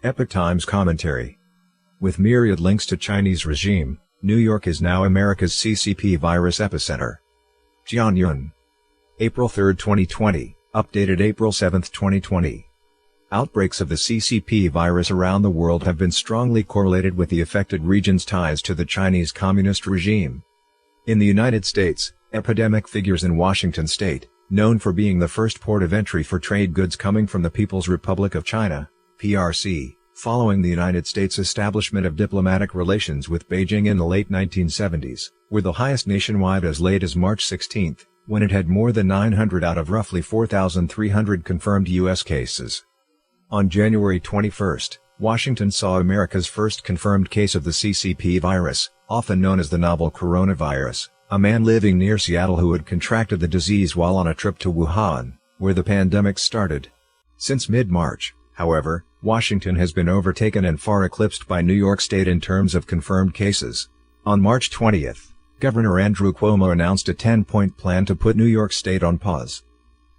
Epoch Times commentary. With myriad links to Chinese regime, New York is now America's CCP virus epicenter. Jianyun. April 3, 2020, updated April 7, 2020. Outbreaks of the CCP virus around the world have been strongly correlated with the affected region's ties to the Chinese Communist regime. In the United States, epidemic figures in Washington state, known for being the first port of entry for trade goods coming from the People's Republic of China, PRC, following the United States' establishment of diplomatic relations with Beijing in the late 1970s, were the highest nationwide as late as March 16, when it had more than 900 out of roughly 4,300 confirmed U.S. cases. On January 21, Washington saw America's first confirmed case of the CCP virus, often known as the novel coronavirus, a man living near Seattle who had contracted the disease while on a trip to Wuhan, where the pandemic started. Since mid-March, however, Washington has been overtaken and far eclipsed by New York State in terms of confirmed cases. On March 20, Governor Andrew Cuomo announced a 10-point plan to put New York State on pause.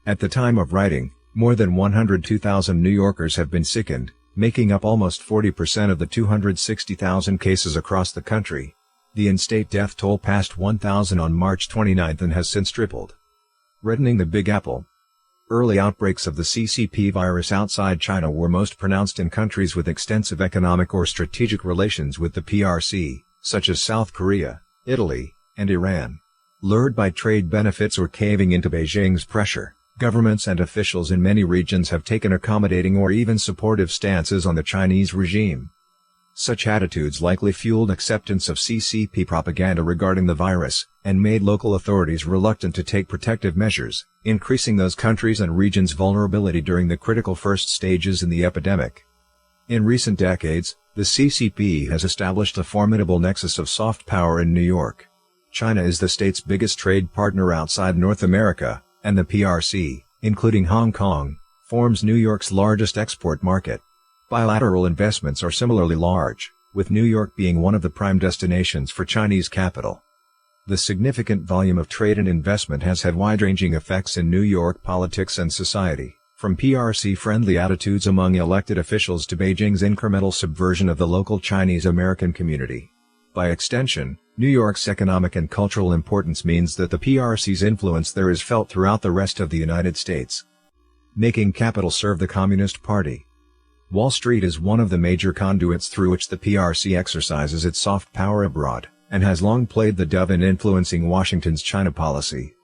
At the time of writing, more than 102,000 New Yorkers have been sickened, making up almost 40% of the 260,000 cases across the country. The in-state death toll passed 1,000 on March 29 and has since tripled. Reddening the Big Apple. Early outbreaks of the CCP virus outside China were most pronounced in countries with extensive economic or strategic relations with the PRC, such as South Korea, Italy, and Iran. Lured by trade benefits or caving into Beijing's pressure, governments and officials in many regions have taken accommodating or even supportive stances on the Chinese regime. Such attitudes likely fueled acceptance of CCP propaganda regarding the virus, and made local authorities reluctant to take protective measures, increasing those countries' and regions' vulnerability during the critical first stages in the epidemic. In recent decades, the CCP has established a formidable nexus of soft power in New York. China is the state's biggest trade partner outside North America, and the PRC, including Hong Kong, forms New York's largest export market. Bilateral investments are similarly large, with New York being one of the prime destinations for Chinese capital. The significant volume of trade and investment has had wide-ranging effects in New York politics and society, from PRC-friendly attitudes among elected officials to Beijing's incremental subversion of the local Chinese-American community. By extension, New York's economic and cultural importance means that the PRC's influence there is felt throughout the rest of the United States. Making capital serve the Communist Party. Wall Street is one of the major conduits through which the PRC exercises its soft power abroad, and has long played the dove in influencing Washington's China policy.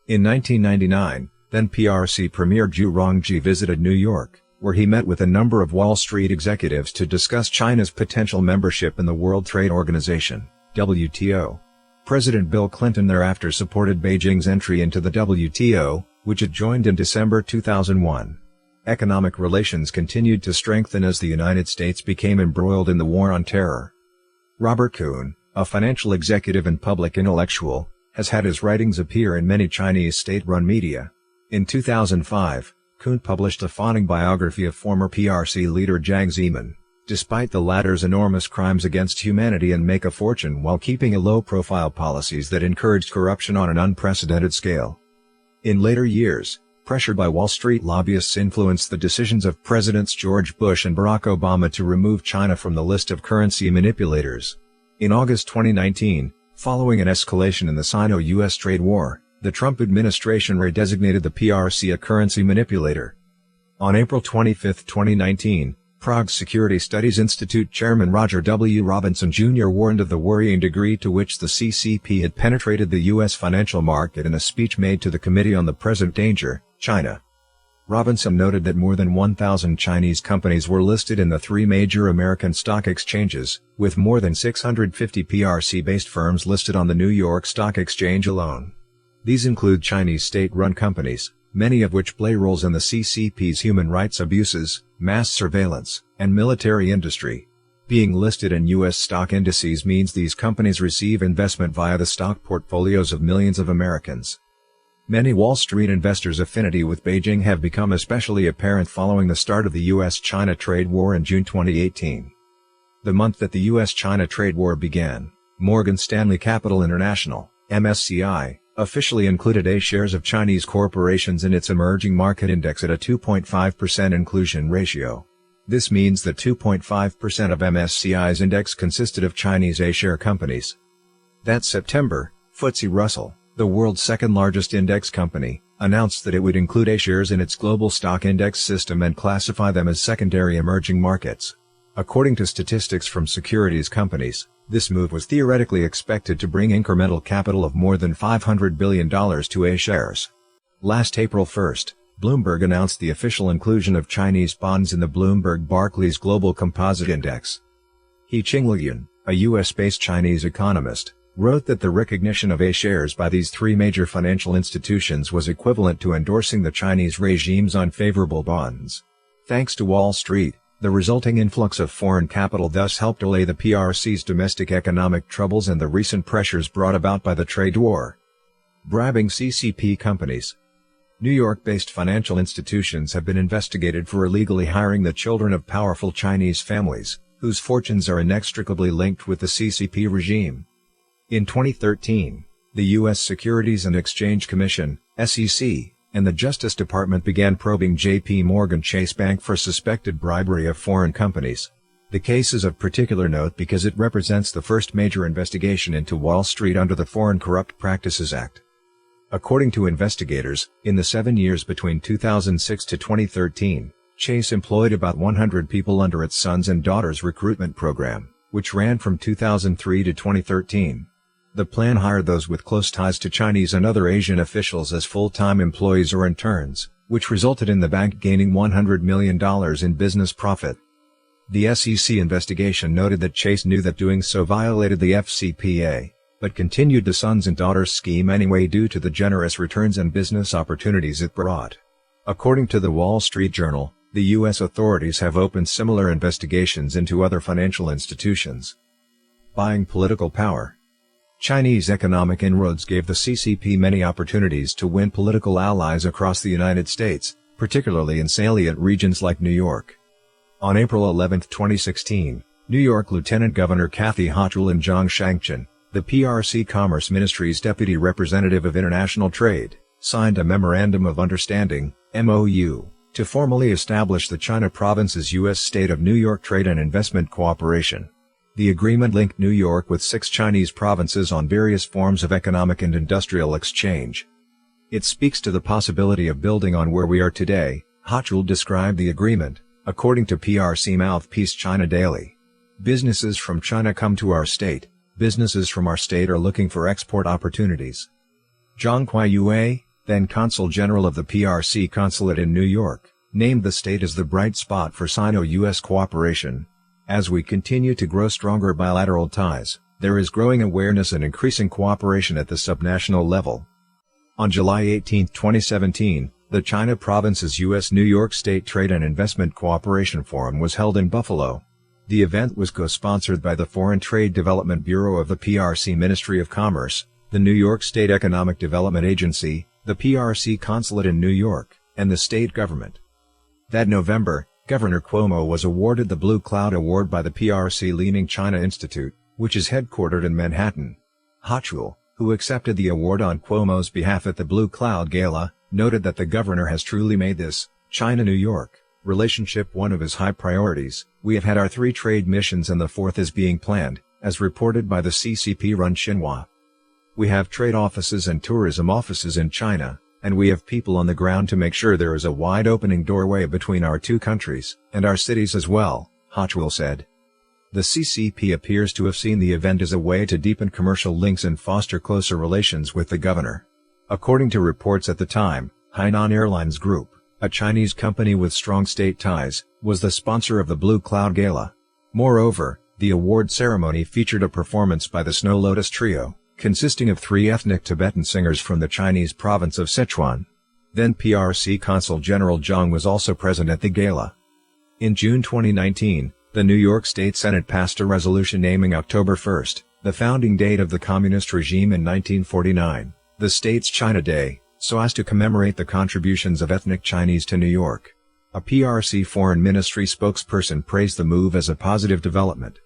In 1999, then PRC Premier Zhu Rongji visited New York, where he met with a number of Wall Street executives to discuss China's potential membership in the World Trade Organization, WTO. President Bill Clinton thereafter supported Beijing's entry into the WTO, which it joined in December 2001. Economic relations continued to strengthen as the United States became embroiled in the War on Terror. Robert Kuhn, a financial executive and public intellectual, has had his writings appear in many Chinese state-run media. In 2005, Kuhn published a fawning biography of former PRC leader Jiang Zemin, despite the latter's enormous crimes against humanity and make a fortune while keeping a low-profile policies that encouraged corruption on an unprecedented scale. In later years, pressure by Wall Street lobbyists influenced the decisions of Presidents George Bush and Barack Obama to remove China from the list of currency manipulators. In August 2019, following an escalation in the Sino-US trade war, the Trump administration redesignated the PRC a currency manipulator. On April 25, 2019, Prague's Security Studies Institute chairman Roger W. Robinson Jr. warned of the worrying degree to which the CCP had penetrated the U.S. financial market in a speech made to the Committee on the Present Danger, China. Robinson noted that more than 1,000 Chinese companies were listed in the three major American stock exchanges, with more than 650 PRC-based firms listed on the New York Stock Exchange alone. These include Chinese state-run companies, many of which play roles in the CCP's human rights abuses, mass surveillance, and military industry. Being listed in U.S. stock indices means these companies receive investment via the stock portfolios of millions of Americans. Many Wall Street investors' affinity with Beijing have become especially apparent following the start of the U.S.-China trade war in June 2018. The month that the U.S.-China trade war began, Morgan Stanley Capital International, MSCI, officially included A shares of Chinese corporations in its emerging market index at a 2.5% inclusion ratio. This means that 2.5% of MSCI's index consisted of Chinese A-share companies. That September, FTSE Russell, the world's second-largest index company, announced that it would include A-shares in its global stock index system and classify them as secondary emerging markets. According to statistics from securities companies, this move was theoretically expected to bring incremental capital of more than $500 billion to A-shares. Last April 1, Bloomberg announced the official inclusion of Chinese bonds in the Bloomberg Barclays Global Composite Index. He Qinglian, a U.S.-based Chinese economist, wrote that the recognition of A-shares by these three major financial institutions was equivalent to endorsing the Chinese regime's unfavorable bonds. Thanks to Wall Street, the resulting influx of foreign capital thus helped allay the PRC's domestic economic troubles and the recent pressures brought about by the trade war. Bribing CCP companies. New York-based financial institutions have been investigated for illegally hiring the children of powerful Chinese families, whose fortunes are inextricably linked with the CCP regime. In 2013, the U.S. Securities and Exchange Commission, SEC, and the Justice Department began probing J.P. Morgan Chase Bank for suspected bribery of foreign companies. The case is of particular note because it represents the first major investigation into Wall Street under the Foreign Corrupt Practices Act. According to investigators, in the 7 years between 2006 to 2013, Chase employed about 100 people under its sons and daughters recruitment program, which ran from 2003 to 2013. The plan hired those with close ties to Chinese and other Asian officials as full-time employees or interns, which resulted in the bank gaining $100 million in business profit. The SEC investigation noted that Chase knew that doing so violated the FCPA, but continued the sons and daughters scheme anyway due to the generous returns and business opportunities it brought. According to the Wall Street Journal, the U.S. authorities have opened similar investigations into other financial institutions. Buying political power. Chinese economic inroads gave the CCP many opportunities to win political allies across the United States, particularly in salient regions like New York. On April 11, 2016, New York Lieutenant Governor Kathy Hochul and Zhang Shangchen, the PRC Commerce Ministry's Deputy Representative of International Trade, signed a Memorandum of Understanding, MOU, to formally establish the China Province's U.S. State of New York Trade and Investment Cooperation. The agreement linked New York with 6 Chinese provinces on various forms of economic and industrial exchange. It speaks to the possibility of building on where we are today, Hochul described the agreement, according to PRC mouthpiece China Daily. Businesses from China come to our state, businesses from our state are looking for export opportunities. Zhang Qiuyue, then Consul General of the PRC Consulate in New York, named the state as the bright spot for Sino-US cooperation. As we continue to grow stronger bilateral ties, there is growing awareness and increasing cooperation at the subnational level. On July 18, 2017, the China Province's U.S. New York State Trade and Investment Cooperation Forum was held in Buffalo. The event was co-sponsored by the Foreign Trade Development Bureau of the PRC Ministry of Commerce, the New York State Economic Development Agency, the PRC Consulate in New York, and the state government. That November, Governor Cuomo was awarded the Blue Cloud Award by the PRC Leaning China Institute, which is headquartered in Manhattan. Hochul, who accepted the award on Cuomo's behalf at the Blue Cloud Gala, noted that the governor has truly made this, China-New York, relationship one of his high priorities. We have had our 3 trade missions and the 4th is being planned, as reported by the CCP-run Xinhua. We have trade offices and tourism offices in China, and we have people on the ground to make sure there is a wide opening doorway between our 2 countries, and our cities as well, Hochul said. The CCP appears to have seen the event as a way to deepen commercial links and foster closer relations with the governor. According to reports at the time, Hainan Airlines Group, a Chinese company with strong state ties, was the sponsor of the Blue Cloud Gala. Moreover, the award ceremony featured a performance by the Snow Lotus Trio, consisting of 3 ethnic Tibetan singers from the Chinese province of Sichuan. Then PRC Consul General Zhang was also present at the gala. In June 2019, the New York State Senate passed a resolution naming October 1, the founding date of the communist regime in 1949, the state's China Day, so as to commemorate the contributions of ethnic Chinese to New York. A PRC Foreign Ministry spokesperson praised the move as a positive development.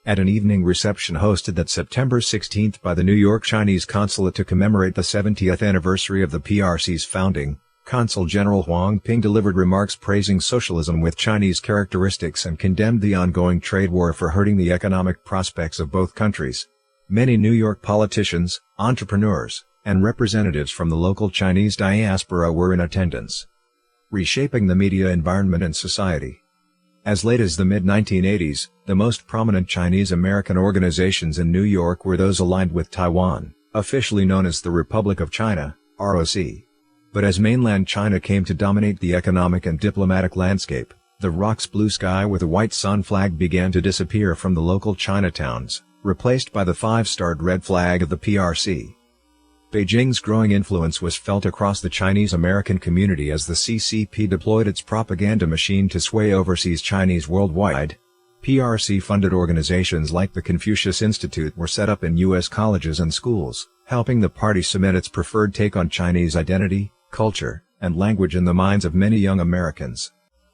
At an evening reception hosted that September 16 by the New York Chinese Consulate to commemorate the 70th anniversary of the PRC's founding, Consul General Huang Ping delivered remarks praising socialism with Chinese characteristics and condemned the ongoing trade war for hurting the economic prospects of both countries. Many New York politicians, entrepreneurs, and representatives from the local Chinese diaspora were in attendance. Reshaping the media environment and society. As late as the mid-1980s, the most prominent Chinese-American organizations in New York were those aligned with Taiwan, officially known as the Republic of China, ROC. But as mainland China came to dominate the economic and diplomatic landscape, the ROC's blue sky with a white sun flag began to disappear from the local Chinatowns, replaced by the five-starred red flag of the PRC. Beijing's growing influence was felt across the Chinese-American community as the CCP deployed its propaganda machine to sway overseas Chinese worldwide. PRC-funded organizations like the Confucius Institute were set up in U.S. colleges and schools, helping the party cement its preferred take on Chinese identity, culture, and language in the minds of many young Americans.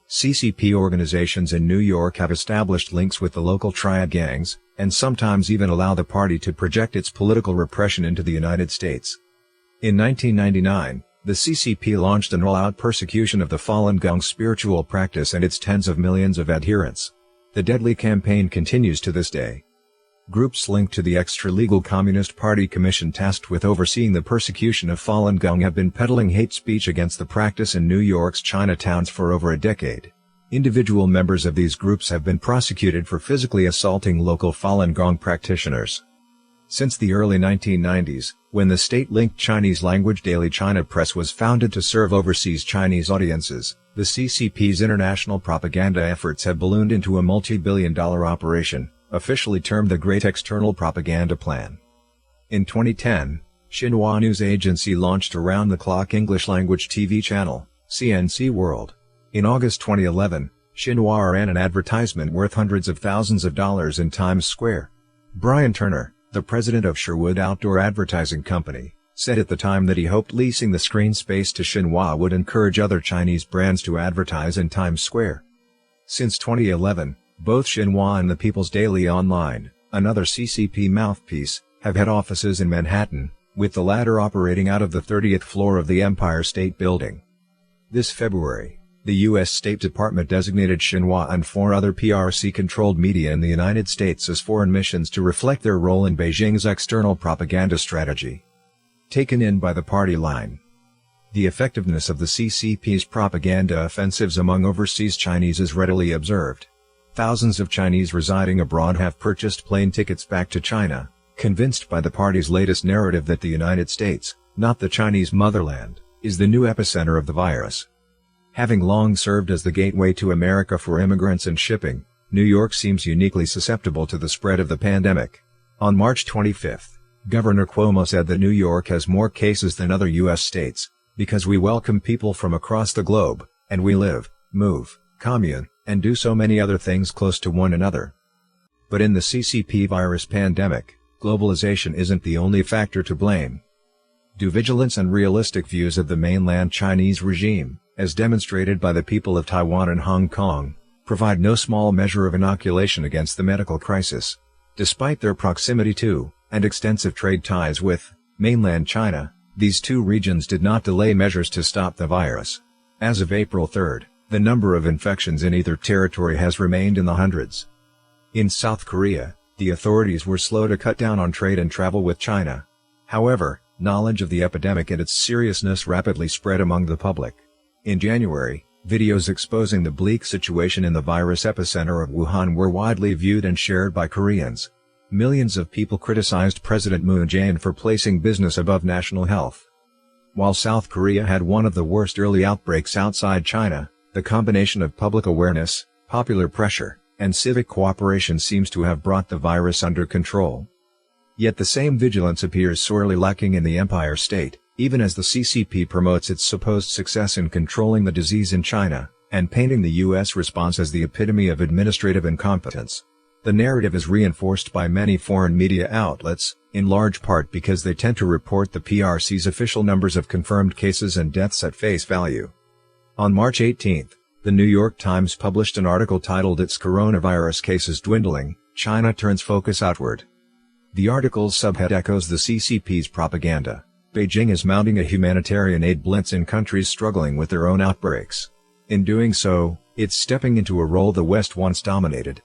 CCP organizations in New York have established links with the local triad gangs, and sometimes even allow the party to project its political repression into the United States. In 1999, the CCP launched an all-out persecution of the Falun Gong spiritual practice and its tens of millions of adherents. The deadly campaign continues to this day. Groups linked to the extra-legal Communist Party Commission tasked with overseeing the persecution of Falun Gong have been peddling hate speech against the practice in New York's Chinatowns for over a decade. Individual members of these groups have been prosecuted for physically assaulting local Falun Gong practitioners. Since the early 1990s, when the state-linked Chinese-language daily China Press was founded to serve overseas Chinese audiences, the CCP's international propaganda efforts have ballooned into a multi-billion-dollar operation, officially termed the Great External Propaganda Plan. In 2010, Xinhua News Agency launched a round-the-clock English-language TV channel, CNC World. In August 2011, Xinhua ran an advertisement worth hundreds of thousands of dollars in Times Square. Brian Turner, the president of Sherwood Outdoor Advertising Company, said at the time that he hoped leasing the screen space to Xinhua would encourage other Chinese brands to advertise in Times Square. Since 2011, both Xinhua and the People's Daily Online, another CCP mouthpiece, have had offices in Manhattan, with the latter operating out of the 30th floor of the Empire State Building. This February, the U.S. State Department designated Xinhua and 4 other PRC-controlled media in the United States as foreign missions to reflect their role in Beijing's external propaganda strategy. Taken in by the party line. The effectiveness of the CCP's propaganda offensives among overseas Chinese is readily observed. Thousands of Chinese residing abroad have purchased plane tickets back to China, convinced by the party's latest narrative that the United States, not the Chinese motherland, is the new epicenter of the virus. Having long served as the gateway to America for immigrants and shipping, New York seems uniquely susceptible to the spread of the pandemic. On March 25, Governor Cuomo said that New York has more cases than other U.S. states, because we welcome people from across the globe, and we live, move, commune, and do so many other things close to one another. But in the CCP virus pandemic, globalization isn't the only factor to blame. Due vigilance and realistic views of the mainland Chinese regime, as demonstrated by the people of Taiwan and Hong Kong, provide no small measure of inoculation against the medical crisis. Despite their proximity to, and extensive trade ties with, mainland China, these two regions did not delay measures to stop the virus. As of April 3, the number of infections in either territory has remained in the hundreds. In South Korea, the authorities were slow to cut down on trade and travel with China. However, knowledge of the epidemic and its seriousness rapidly spread among the public. In January, videos exposing the bleak situation in the virus epicenter of Wuhan were widely viewed and shared by Koreans. Millions of people criticized President Moon Jae-in for placing business above national health. While South Korea had one of the worst early outbreaks outside China, the combination of public awareness, popular pressure, and civic cooperation seems to have brought the virus under control. Yet the same vigilance appears sorely lacking in the Empire State, even as the CCP promotes its supposed success in controlling the disease in China, and painting the U.S. response as the epitome of administrative incompetence. The narrative is reinforced by many foreign media outlets, in large part because they tend to report the PRC's official numbers of confirmed cases and deaths at face value. On March 18, the New York Times published an article titled "Its Coronavirus Cases Dwindling, China Turns Focus Outward." The article's subhead echoes the CCP's propaganda. Beijing is mounting a humanitarian aid blitz in countries struggling with their own outbreaks. In doing so, it's stepping into a role the West once dominated.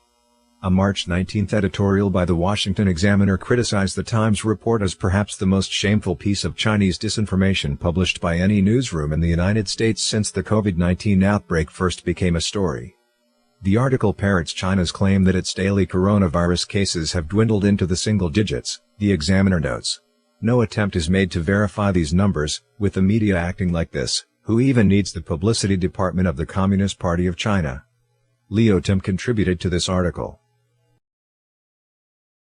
A March 19 editorial by the Washington Examiner criticized the Times report as perhaps the most shameful piece of Chinese disinformation published by any newsroom in the United States since the COVID-19 outbreak first became a story. The article parrots China's claim that its daily coronavirus cases have dwindled into the single digits, the Examiner notes. No attempt is made to verify these numbers, with the media acting like this. Who even needs the publicity department of the Communist Party of China? Leo Tim contributed to this article.